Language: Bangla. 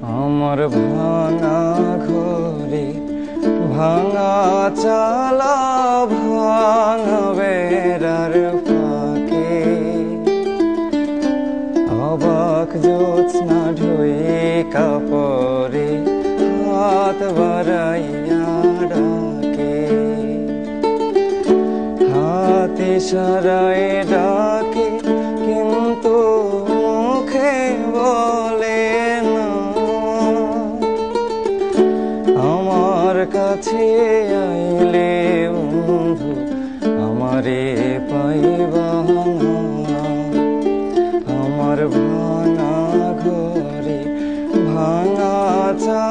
আমার ভাঙা ঘরে ভাঙা চালা ভাঙা বেড়ার ফাঁকে অবাক জ্যোৎস্না ঢুয়ে কাপড়ে হাত বাড়াইয়া ডাকে, হাত ইশারায় ডাকে কিন্তু মুখে বলে না। আমার কাছে আইলে বন্ধু আমারে পাইবা না। আমার ভাঙা ঘরে ভাঙা চা